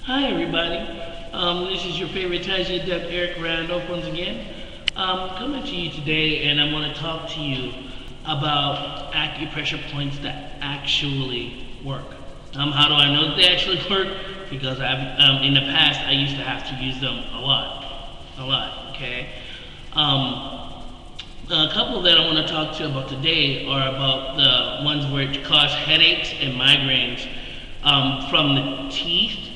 Hi everybody, this is your favorite Taiji adept Eric Randolph once again. Coming to you today, and I want to talk to you about acupressure points that actually work. How do I know that they actually work? Because in the past I used to have to use them a lot. Okay. A couple that I want to talk to you about today are about the ones which cause headaches and migraines from the teeth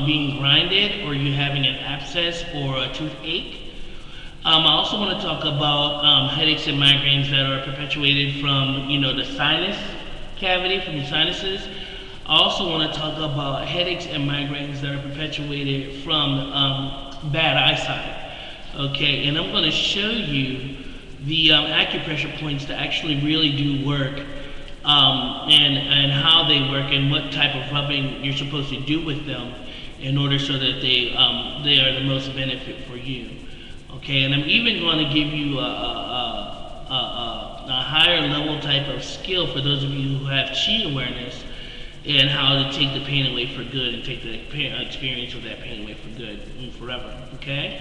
being grinded, or you having an abscess or a toothache. I also want to talk about headaches and migraines that are perpetuated from, the sinus cavity, from your sinuses. I also want to talk about headaches and migraines that are perpetuated from bad eyesight. Okay, and I'm going to show you the acupressure points that actually really do work. And how they work and what type of rubbing you're supposed to do with them in order so that they are the most benefit for you. Okay, and I'm even going to give you a higher level type of skill for those of you who have chi awareness, and how to take the pain away for good and take the experience of that pain away for good and forever. Okay.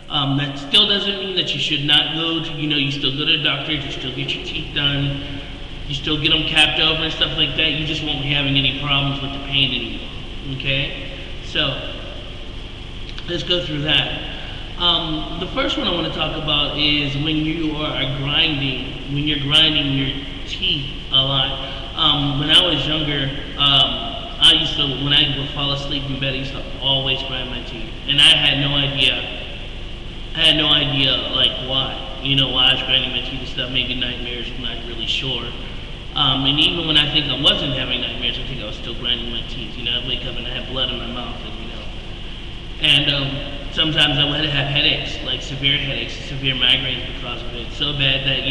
That still doesn't mean that you should not go to, you still go to the doctor, you still get your teeth done, you still get them capped over and stuff like that. You just won't be having any problems with the pain anymore. Okay? So, let's go through that. The first one I want to talk about is when you are grinding, when you're grinding your teeth a lot. When I was younger, when I would fall asleep in bed, I used to always grind my teeth. And I had no idea, like, why. Why I was grinding my teeth and stuff. Maybe nightmares, I'm not really sure. And even when I think I wasn't having nightmares, I think I was still grinding my teeth. I'd wake up and I had blood in my mouth, and sometimes I would have headaches, like severe headaches, severe migraines because of it. So bad that,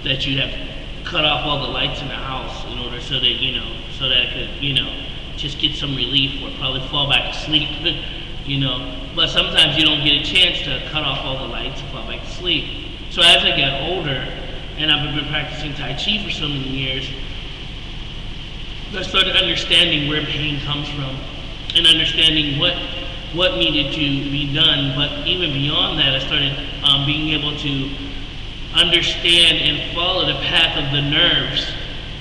that you'd have to cut off all the lights in the house in order so that, so that I could, just get some relief, or probably fall back to sleep, But sometimes you don't get a chance to cut off all the lights and fall back to sleep. So as I got older, and I've been practicing Tai Chi for so many years, I started understanding where pain comes from and understanding what needed to be done. But even beyond that, I started being able to understand and follow the path of the nerves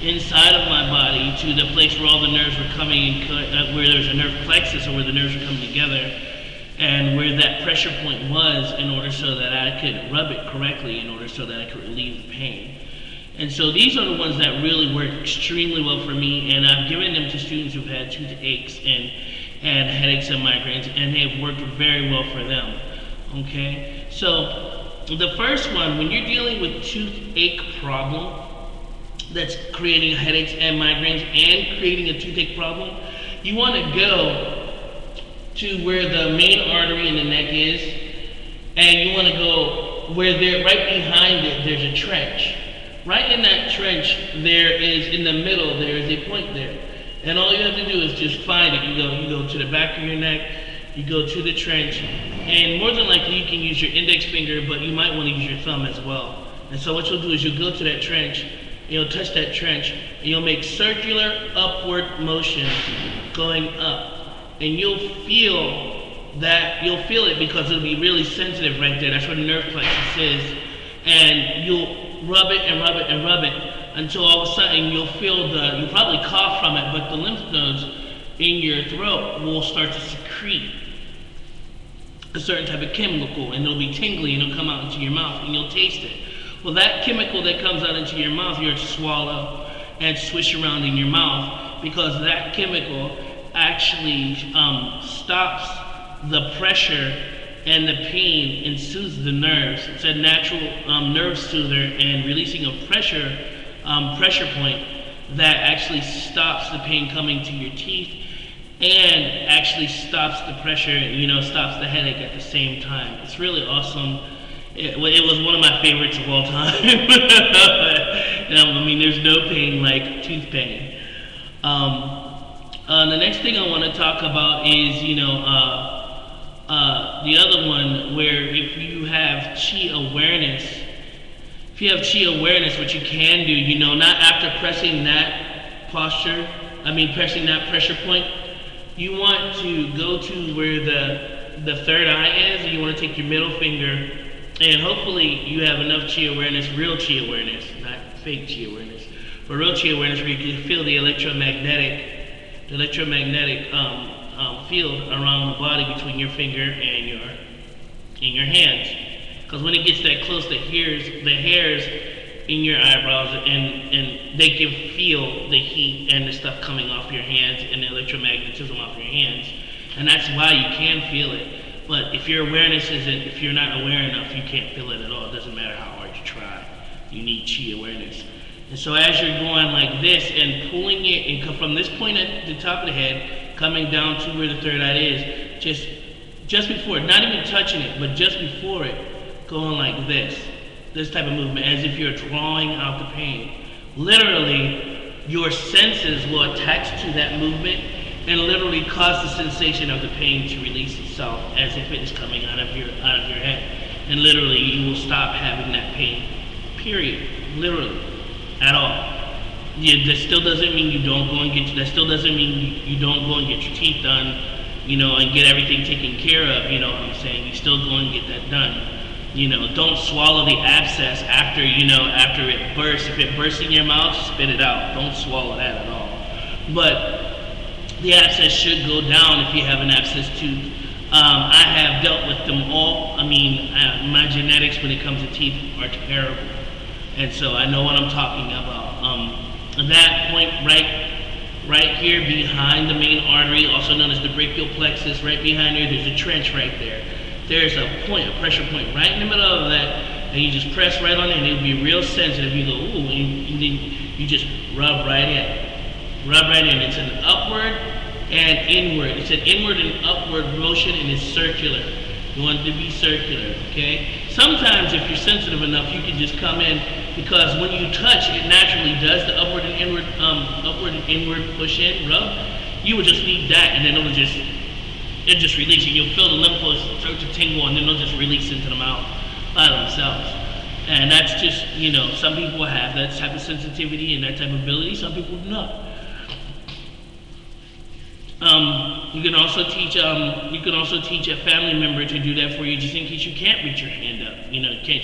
inside of my body to the place where all the nerves were coming, where there's a nerve plexus, or where the nerves were coming together, and where that pressure point was, in order so that I could rub it correctly, in order so that I could relieve the pain. And so these are the ones that really work extremely well for me, and I've given them to students who've had toothaches and headaches and migraines, and they have worked very well for them. Okay? So the first one, when you're dealing with toothache problem that's creating headaches and migraines and creating a toothache problem, you want to go to where the main artery in the neck is, and you want to go where right behind it there's a trench. Right in that trench, there is, in the middle, there is a point there. And all you have to do is just find it. You go to the back of your neck, you go to the trench, and more than likely you can use your index finger, but you might want to use your thumb as well. And so what you'll do is you'll go to that trench, you'll touch that trench, and you'll make circular upward motion going up. And you'll feel it because it'll be really sensitive right there. That's where the nerve plexus is. And you'll rub it and rub it and rub it until all of a sudden you'll probably cough from it, but the lymph nodes in your throat will start to secrete a certain type of chemical, and it'll be tingly, and it'll come out into your mouth, and you'll taste it. Well, that chemical that comes out into your mouth, you're to swallow and swish around in your mouth, because that chemical actually stops the pressure and the pain and soothes the nerves. It's a natural nerve soother and releasing a pressure point that actually stops the pain coming to your teeth and actually stops the pressure, stops the headache at the same time. It's really awesome. It was one of my favorites of all time. There's no pain like tooth pain. The next thing I want to talk about is, the other one, where if you have chi awareness, what you can do, not after pressing that pressure point, you want to go to where the third eye is, and you want to take your middle finger, and hopefully you have enough chi awareness, real chi awareness, not fake chi awareness, but real chi awareness where you can feel the electromagnetic field around the body between your finger and your hands. Because when it gets that close, the hairs in your eyebrows, and they can feel the heat and the stuff coming off your hands and the electromagnetism off your hands, and that's why you can feel it. But if your awareness if you're not aware enough, you can't feel it at all. It doesn't matter how hard you try. You need chi awareness. And so as you're going like this and pulling it, and come from this point at the top of the head, coming down to where the third eye is, just before, not even touching it, but just before it, going like this type of movement, as if you're drawing out the pain. Literally, your senses will attach to that movement and literally cause the sensation of the pain to release itself as if it is coming out of your head. And literally, you will stop having that pain, period, literally, at all. Yeah, that still doesn't mean you don't go and get your teeth done, and get everything taken care of, you know what I'm saying? You still go and get that done. Don't swallow the abscess after it bursts. If it bursts in your mouth, spit it out. Don't swallow that at all. But the abscess should go down if you have an abscess tooth. I have dealt with them all. My genetics when it comes to teeth are terrible. And so I know what I'm talking about. That point right here behind the main artery, also known as the brachial plexus, right behind there, there's a trench right there. There's a pressure point right in the middle of that, and you just press right on it, and it'll be real sensitive. You go, ooh, and then you just rub right in. Rub right in. It's an upward and inward. It's an inward and upward motion, and it's circular. You want it to be circular, okay? Sometimes if you're sensitive enough, you can just come in, because when you touch, it naturally does the upward and inward push in, rub. You would just need that, and then it'll just release, and you'll feel the lymph nodes start to tingle, and then they'll just release into the mouth by themselves. And that's just, some people have that type of sensitivity and that type of ability, some people do not. You can also teach a family member to do that for you, just in case you can't reach your hand up. Can't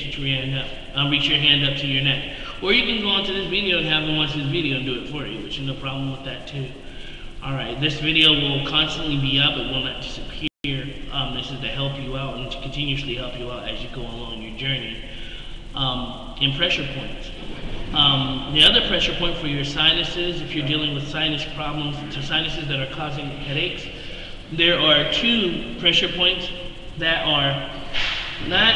reach your hand up to your neck. Or you can go onto this video and have them watch this video and do it for you, which is no problem with that too. Alright, this video will constantly be up, it will not disappear. This is to help you out and to continuously help you out as you go along your journey. In pressure points. The other pressure point for your sinuses, if you're dealing with sinus problems, to sinuses that are causing headaches, there are two pressure points that are not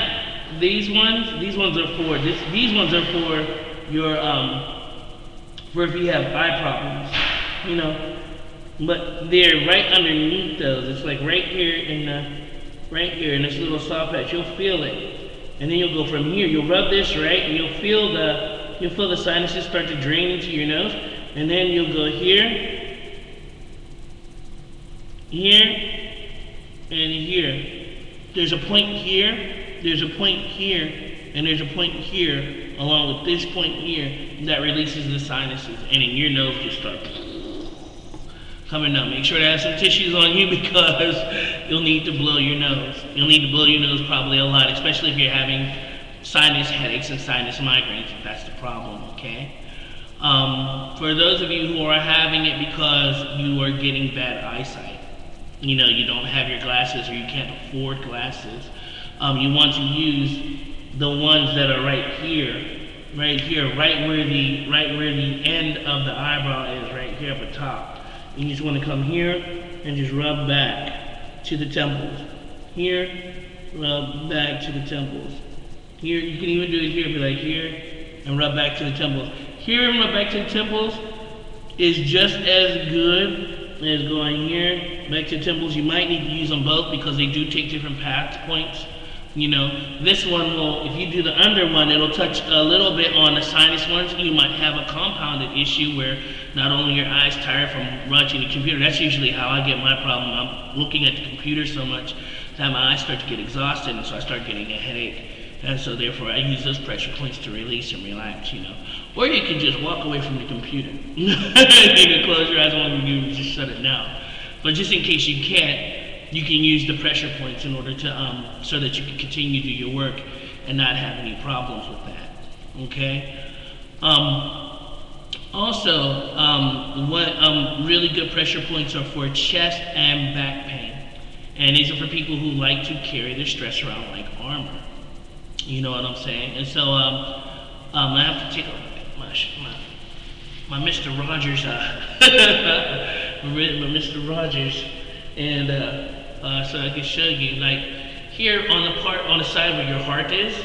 these ones. These ones are for these ones are for your for if you have eye problems, but they're right underneath those. It's like right here in this little soft patch. You'll feel it, and then you'll go from here. You'll rub this right, and you'll feel the sinuses start to drain into your nose, and then you'll go here, and here. There's a point here, there's a point here, and there's a point here, along with this point here, that releases the sinuses, and then your nose just starts coming up. Make sure to have some tissues on you, because you'll need to blow your nose. You'll need to blow your nose probably a lot, especially if you're having sinus headaches and sinus migraines, if that's the problem, okay? For those of you who are having it because you are getting bad eyesight, you don't have your glasses or you can't afford glasses, you want to use the ones that are right where the end of the eyebrow is, right here at the top. You just want to come here and just rub back to the temples. Here, rub back to the temples. Here, you can even do it here, be like here, and rub back to the temples. Here and rub back to the temples is just as good as going here, back to the temples. You might need to use them both because they do take different path points. This one will, if you do the under one, it'll touch a little bit on the sinus ones. You might have a compounded issue where not only your eyes tired from watching the computer. That's usually how I get my problem. I'm looking at the computer so much that my eyes start to get exhausted, and so I start getting a headache. And so therefore I use those pressure points to release and relax, Or you can just walk away from the computer. You can close your eyes and you just shut it down. But just in case you can't, you can use the pressure points in order to, so that you can continue to do your work and not have any problems with that, okay? Also, what really good pressure points are for chest and back pain. And these are for people who like to carry their stress around like armor. You know what I'm saying? And so, I have to take my Mr. Rogers, my Mr. Rogers, and so I can show you, like here on the side where your heart is,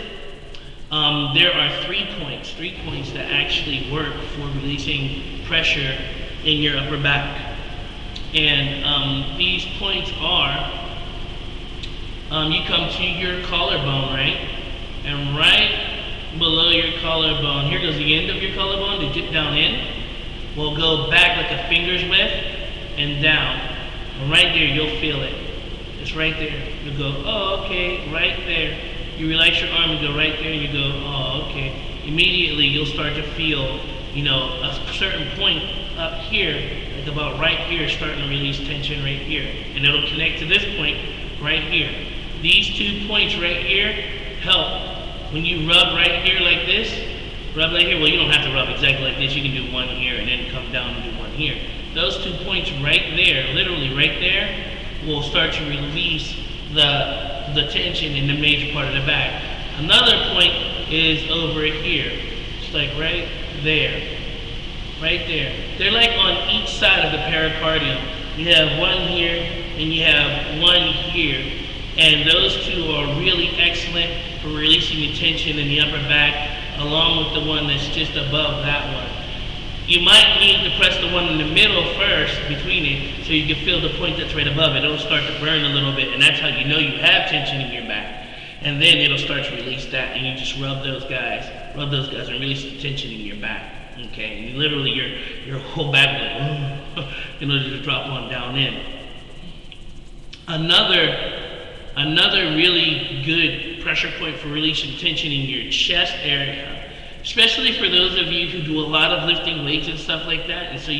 there are 3 points that actually work for releasing pressure in your upper back. And these points are, you come to your collarbone, right? And right below your collarbone, here goes the end of your collarbone to dip down in. We'll go back like a finger's width and down. And right there, you'll feel it. It's right there. You'll go, oh, okay, right there. You relax your arm and go right there, and you go, oh, okay. Immediately, you'll start to feel, you know, a certain point up here, like about right here, starting to release tension right here. And it'll connect to this point right here. These 2 points right here help. When you rub right here like this, rub right here, well, you don't have to rub exactly like this. You can do one here and then come down and do one here. Those 2 points right there, literally right there, will start to release the tension in the major part of the back. Another point is over here. It's like right there. Right there. They're like on each side of the pericardium. You have one here and you have one here. And those 2 are really excellent for releasing the tension in the upper back, along with the one that's just above that one. You might need to press the one in the middle first, between it, so you can feel the point that's right above it. It'll start to burn a little bit, and that's how you know you have tension in your back. And then it'll start to release that, and you just rub those guys and release the tension in your back. Okay, and literally your whole back will, in order to drop on down in. Another really good pressure point for releasing tension in your chest area, especially for those of you who do a lot of lifting weights and stuff like that, and so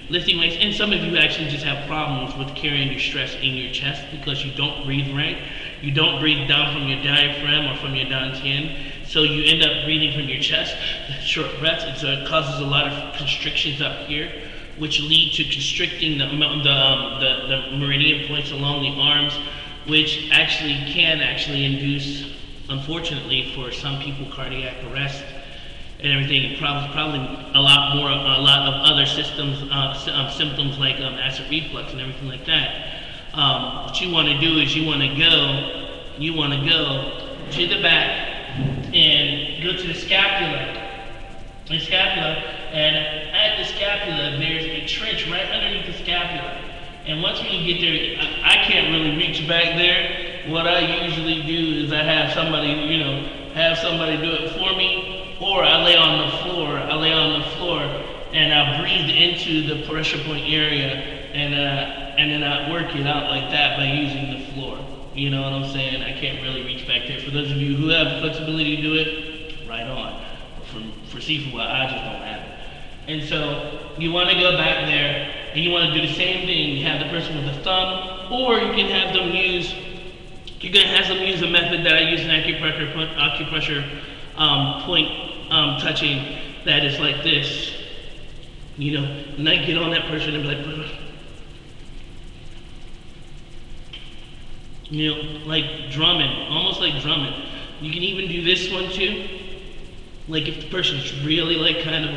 lifting weights, and some of you actually just have problems with carrying your stress in your chest because you don't breathe right. You don't breathe down from your diaphragm or from your dantian, so you end up breathing from your chest, short breaths, and so it causes a lot of constrictions up here, which lead to constricting the meridian points along the arms, which can induce, unfortunately for some people, cardiac arrest and everything. Probably a lot of other symptoms like acid reflux and everything like that. What you want to do is you want to go to the back and go to the scapula. And at the scapula, there's a trench right underneath the scapula. And once when you get there, I can't really reach back there. What I usually do is I have somebody do it for me, or I lay on the floor. And I breathe into the pressure point area, and then I work it out like that by using the floor. You know what I'm saying? I can't really reach back there. For those of you who have the flexibility to do it, right on. For seafood, I just don't have it. And so you want to go back there, and you want to do the same thing. You have the person with the thumb, or you can have them use. You're gonna have them use a method that I use in acupressure point touching. That is like this. You know, and I get on that person and be like, you know, like drumming, almost like drumming. You can even do this one too. Like if the person's really like kind of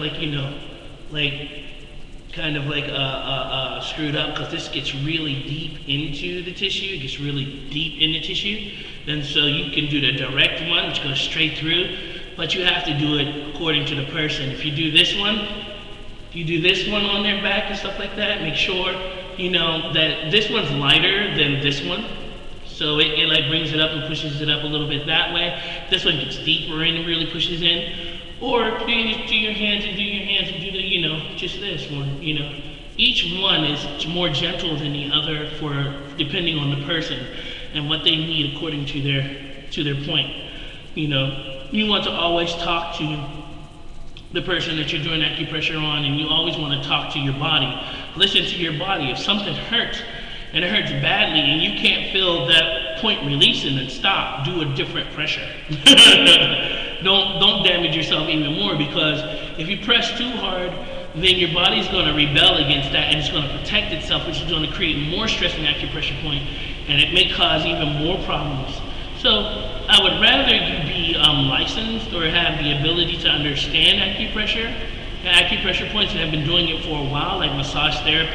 screwed up, because this gets really deep into the tissue. It gets really deep in the tissue. And so you can do the direct one, which goes straight through, but you have to do it according to the person. If you do this one on their back and stuff like that, make sure, you know, that this one's lighter than this one. So it like brings it up and pushes it up a little bit that way. This one gets deeper in and really pushes in. Or do your hands and do the, you know, just this one, you know. Each one is more gentle than the other depending on the person and what they need according to their point. You know, you want to always talk to the person that you're doing acupressure on, and you always want to talk to your body. Listen to your body. If something hurts, and it hurts badly, and you can't feel that point releasing, then stop. Do a different pressure. Don't damage yourself even more, because if you press too hard, then your body's going to rebel against that, and it's going to protect itself, which is going to create more stress in the acupressure point, and it may cause even more problems. So I would rather you be licensed or have the ability to understand acupressure, and acupressure points, and have been doing it for a while, like massage therapy.